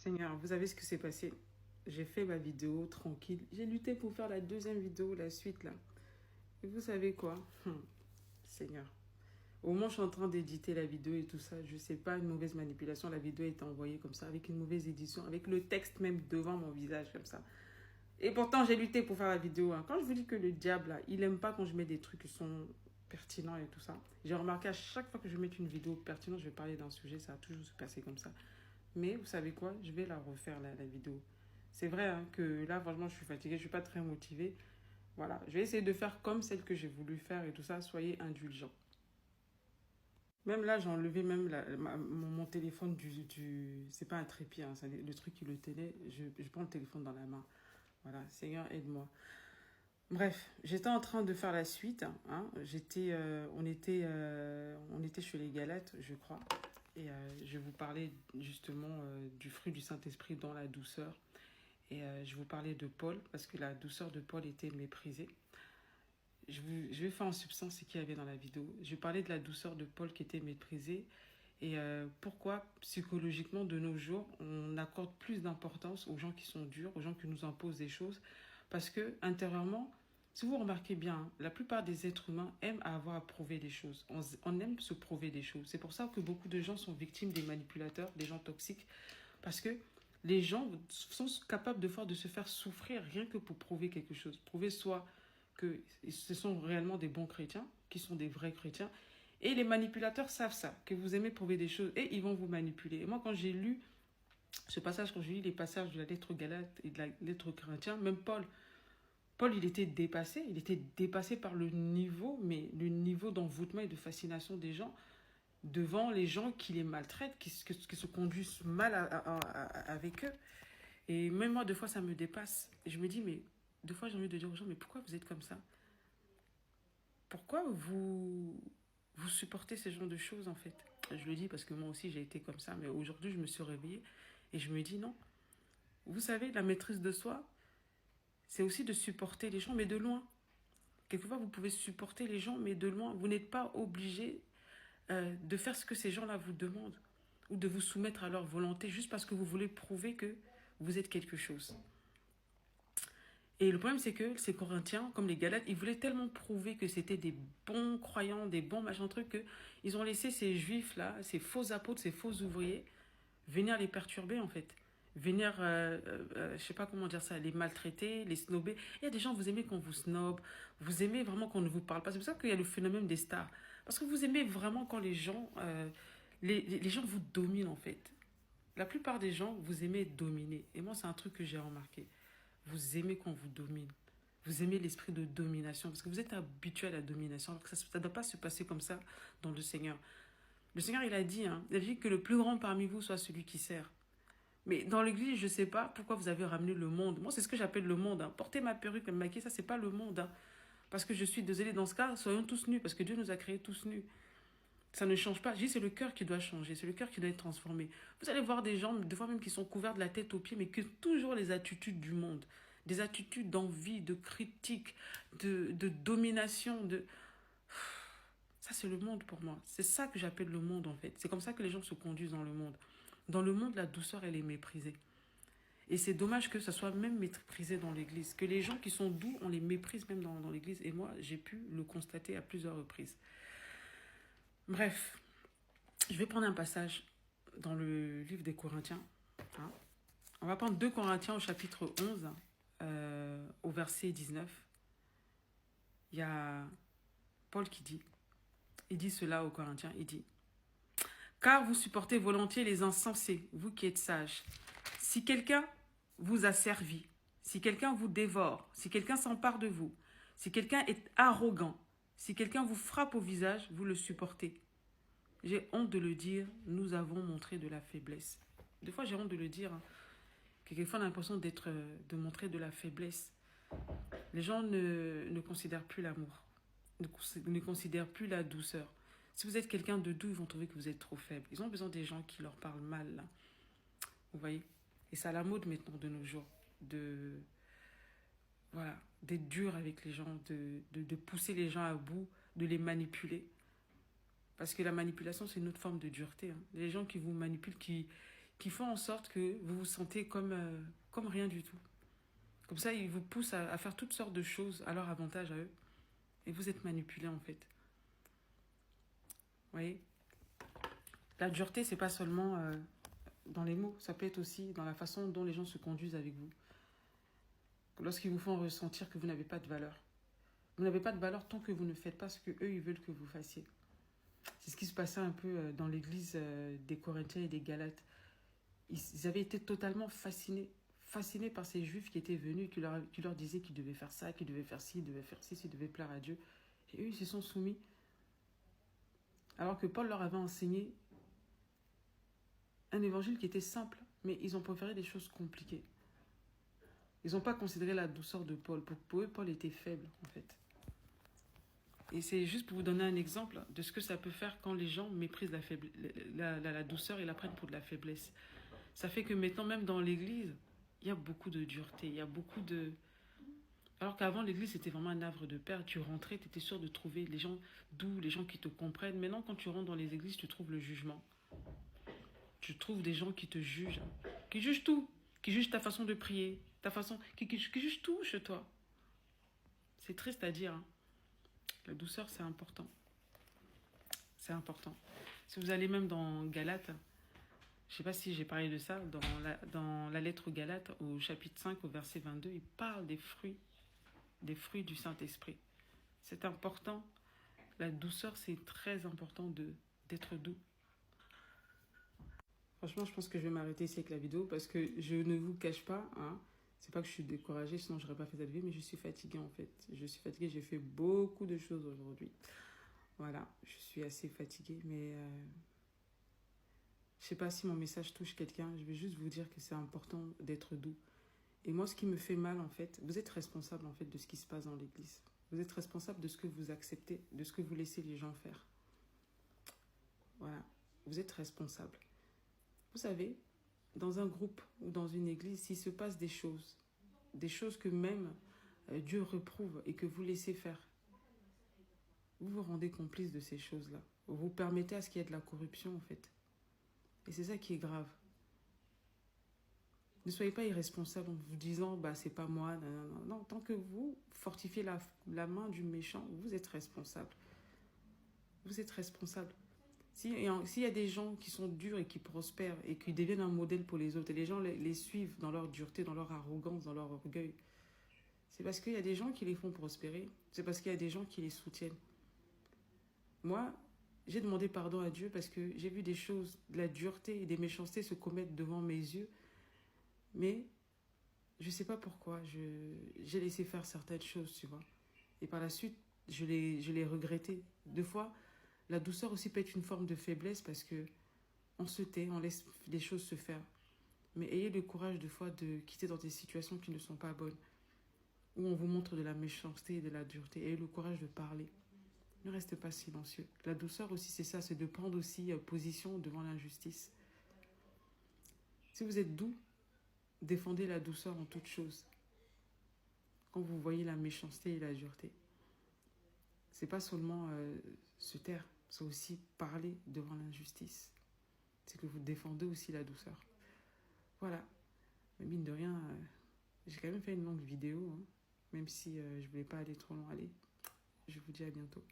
Seigneur, vous savez ce qui s'est passé? J'ai fait ma vidéo tranquille. J'ai lutté pour faire la deuxième vidéo, la suite là. Et vous savez quoi? Seigneur. Au moment où je suis en train d'éditer la vidéo et tout ça, je sais pas, une mauvaise manipulation, la vidéo est envoyée comme ça, avec une mauvaise édition, avec le texte même devant mon visage comme ça. Et pourtant, j'ai lutté pour faire la vidéo. Hein. Quand je vous dis que le diable, là, il aime pas quand je mets des trucs qui sont pertinents et tout ça. J'ai remarqué à chaque fois que je mets une vidéo pertinente, je vais parler d'un sujet, ça a toujours se passer comme ça. Mais vous savez quoi? Je vais la refaire, la vidéo. C'est vrai hein, que là, franchement, je suis fatiguée, je suis pas très motivée. Voilà, je vais essayer de faire comme celle que j'ai voulu faire et tout ça. Soyez indulgents. Même là, j'ai enlevé même mon téléphone c'est pas un trépied, hein, c'est le truc qui le tenait. Je prends le téléphone dans la main. Voilà, Seigneur, aide-moi. Bref, j'étais en train de faire la suite. Hein. On était chez les Galates, je crois. Et je vous parlais justement du fruit du Saint-Esprit dans la douceur. Et je vous parlais de Paul, parce que la douceur de Paul était méprisée. Je vais faire en substance ce qu'il y avait dans la vidéo. Je parlais de la douceur de Paul qui était méprisée. Et pourquoi, psychologiquement, de nos jours, on accorde plus d'importance aux gens qui sont durs, aux gens qui nous imposent des choses. Parce que, intérieurement, si vous remarquez bien, hein, la plupart des êtres humains aiment avoir à prouver des choses. On aime se prouver des choses. C'est pour ça que beaucoup de gens sont victimes des manipulateurs, des gens toxiques. Parce que les gens sont capables de se faire souffrir rien que pour prouver quelque chose. Prouver soit que ce sont réellement des bons chrétiens, qui sont des vrais chrétiens. Et les manipulateurs savent ça, que vous aimez prouver des choses et ils vont vous manipuler. Et moi, quand j'ai lu ce passage, quand j'ai lu les passages de la lettre Galate et de la lettre Corinthiens, même Paul, il était dépassé par le niveau, mais le niveau d'envoûtement et de fascination des gens devant les gens qui les maltraitent, qui se conduisent mal avec eux. Et même moi, deux fois, ça me dépasse. Et je me dis, mais deux fois, j'ai envie de dire aux gens, mais pourquoi vous êtes comme ça? Pourquoi vous supportez ce genre de choses, en fait? Je le dis parce que moi aussi, j'ai été comme ça, mais aujourd'hui, je me suis réveillée et je me dis, non. Vous savez, la maîtrise de soi, c'est aussi de supporter les gens, mais de loin. Quelquefois, vous pouvez supporter les gens, mais de loin. Vous n'êtes pas obligé de faire ce que ces gens-là vous demandent ou de vous soumettre à leur volonté juste parce que vous voulez prouver que vous êtes quelque chose. Et le problème, c'est que ces Corinthiens, comme les Galates, ils voulaient tellement prouver que c'était des bons croyants, des bons machin trucs, qu'ils ont laissé ces juifs-là, ces faux apôtres, ces faux ouvriers, venir les perturber, en fait. Venir, je sais pas comment dire ça, les maltraiter, les snober. Il y a des gens, vous aimez qu'on vous snobe, vous aimez vraiment qu'on ne vous parle pas. C'est pour ça qu'il y a le phénomène des stars. Parce que vous aimez vraiment quand les gens, les gens vous dominent, en fait. La plupart des gens, vous aimez être dominés. Et moi, c'est un truc que j'ai remarqué. Vous aimez qu'on vous domine. Vous aimez l'esprit de domination parce que vous êtes habitué à la domination. Alors que ça ne doit pas se passer comme ça dans le Seigneur. Le Seigneur, il a dit, hein, il a dit que le plus grand parmi vous soit celui qui sert. Mais dans l'église, je ne sais pas pourquoi vous avez ramené le monde. Moi, c'est ce que j'appelle le monde. Hein. Porter ma perruque, me maquiller, ça, c'est pas le monde. Hein. Parce que je suis désolée, dans ce cas, soyons tous nus parce que Dieu nous a créés tous nus. Ça ne change pas. Je dis, c'est le cœur qui doit changer. C'est le cœur qui doit être transformé. Vous allez voir des gens, des fois même, qui sont couverts de la tête aux pieds, mais qui ont toujours les attitudes du monde. Des attitudes d'envie, de critique, de domination. Ça, c'est le monde pour moi. C'est ça que j'appelle le monde, en fait. C'est comme ça que les gens se conduisent dans le monde. Dans le monde, la douceur, elle est méprisée. Et c'est dommage que ça soit même méprisé dans l'église. Que les gens qui sont doux, on les méprise même dans l'église. Et moi, j'ai pu le constater à plusieurs reprises. Bref, je vais prendre un passage dans le livre des Corinthiens. Hein. On va prendre 2 Corinthiens au chapitre 11, au verset 19. Il y a Paul qui dit, il dit cela aux Corinthiens, il dit, « Car vous supportez volontiers les insensés, vous qui êtes sages. Si quelqu'un vous a servi, si quelqu'un vous dévore, si quelqu'un s'empare de vous, si quelqu'un est arrogant, si quelqu'un vous frappe au visage, vous le supportez. J'ai honte de le dire, nous avons montré de la faiblesse. » Des fois, j'ai honte de le dire. Hein. Quelquefois, on a l'impression de montrer de la faiblesse. Les gens ne considèrent plus l'amour, ne considèrent plus la douceur. Si vous êtes quelqu'un de doux, ils vont trouver que vous êtes trop faible. Ils ont besoin des gens qui leur parlent mal. Là. Vous voyez? Et c'est à la mode maintenant de nos jours voilà, d'être dur avec les gens, de pousser les gens à bout, de les manipuler. Parce que la manipulation, c'est une autre forme de dureté. Hein. Les gens qui vous manipulent, qui qui font en sorte que vous vous sentez comme rien du tout. Comme ça, ils vous poussent à faire toutes sortes de choses à leur avantage à eux. Et vous êtes manipulé en fait. Vous voyez? La dureté, c'est pas seulement dans les mots, ça peut être aussi dans la façon dont les gens se conduisent avec vous. Lorsqu'ils vous font ressentir que vous n'avez pas de valeur. Vous n'avez pas de valeur tant que vous ne faites pas ce que eux ils veulent que vous fassiez. C'est ce qui se passait un peu dans l'église des Corinthiens et des Galates. Ils avaient été totalement fascinés par ces juifs qui étaient venus, qui leur disaient qu'ils devaient faire ça, qu'ils devaient faire ci, ils devaient faire ci, ils devaient plaire à Dieu. Et eux, ils se sont soumis. Alors que Paul leur avait enseigné un évangile qui était simple, mais ils ont préféré des choses compliquées. Ils n'ont pas considéré la douceur de Paul. Pour eux, Paul était faible, en fait. Et c'est juste pour vous donner un exemple de ce que ça peut faire quand les gens méprisent la douceur et la prennent pour de la faiblesse. Ça fait que maintenant, même dans l'église, il y a beaucoup de dureté, il y a beaucoup de... Alors qu'avant, l'église, c'était vraiment un havre de paix. Tu rentrais, tu étais sûr de trouver les gens doux, les gens qui te comprennent. Maintenant, quand tu rentres dans les églises, tu trouves le jugement. Tu trouves des gens qui te jugent, qui jugent tout, qui jugent ta façon de prier, ta façon, qui jugent tout chez toi. C'est triste à dire, hein. La douceur, c'est important. C'est important. Si vous allez même dans Galates, je ne sais pas si j'ai parlé de ça, dans la lettre aux Galates, au chapitre 5, au verset 22, il parle des fruits du Saint-Esprit. C'est important. La douceur, c'est très important d'être doux. Franchement, je pense que je vais m'arrêter ici avec la vidéo parce que je ne vous cache pas, hein, c'est pas que je suis découragée, sinon je n'aurais pas fait cette vidéo, mais je suis fatiguée en fait. Je suis fatiguée, j'ai fait beaucoup de choses aujourd'hui. Voilà, je suis assez fatiguée, mais je ne sais pas si mon message touche quelqu'un. Je vais juste vous dire que c'est important d'être doux. Et moi, ce qui me fait mal, en fait, vous êtes responsable en fait de ce qui se passe dans l'église. Vous êtes responsable de ce que vous acceptez, de ce que vous laissez les gens faire. Voilà, vous êtes responsable. Vous savez, dans un groupe ou dans une église, s'il se passe des choses que même Dieu reprouve et que vous laissez faire, vous vous rendez complice de ces choses-là. Vous permettez à ce qu'il y ait de la corruption, en fait. Et c'est ça qui est grave. Ne soyez pas irresponsable en vous disant, bah, c'est pas moi. Non, non, non. Non, tant que vous fortifiez la main du méchant, vous êtes responsable. Vous êtes responsable. S'il y a des gens qui sont durs et qui prospèrent et qui deviennent un modèle pour les autres, et les gens les suivent dans leur dureté, dans leur arrogance, dans leur orgueil, c'est parce qu'il y a des gens qui les font prospérer. C'est parce qu'il y a des gens qui les soutiennent. Moi, j'ai demandé pardon à Dieu parce que j'ai vu des choses, de la dureté et des méchancetés se commettre devant mes yeux. Mais je ne sais pas pourquoi. J'ai laissé faire certaines choses, tu vois. Et par la suite, je l'ai regretté. Deux fois, la douceur aussi peut être une forme de faiblesse parce que on se tait, on laisse les choses se faire. Mais ayez le courage de fois de quitter dans des situations qui ne sont pas bonnes, où on vous montre de la méchanceté et de la dureté. Ayez le courage de parler. Ne restez pas silencieux. La douceur aussi, c'est ça, c'est de prendre aussi position devant l'injustice. Si vous êtes doux, défendez la douceur en toutes choses. Quand vous voyez la méchanceté et la dureté, c'est pas seulement se taire, c'est aussi parler devant l'injustice. C'est que vous défendez aussi la douceur. Voilà. Mais mine de rien, j'ai quand même fait une longue vidéo, hein, même si je voulais pas aller trop loin. Allez, je vous dis à bientôt.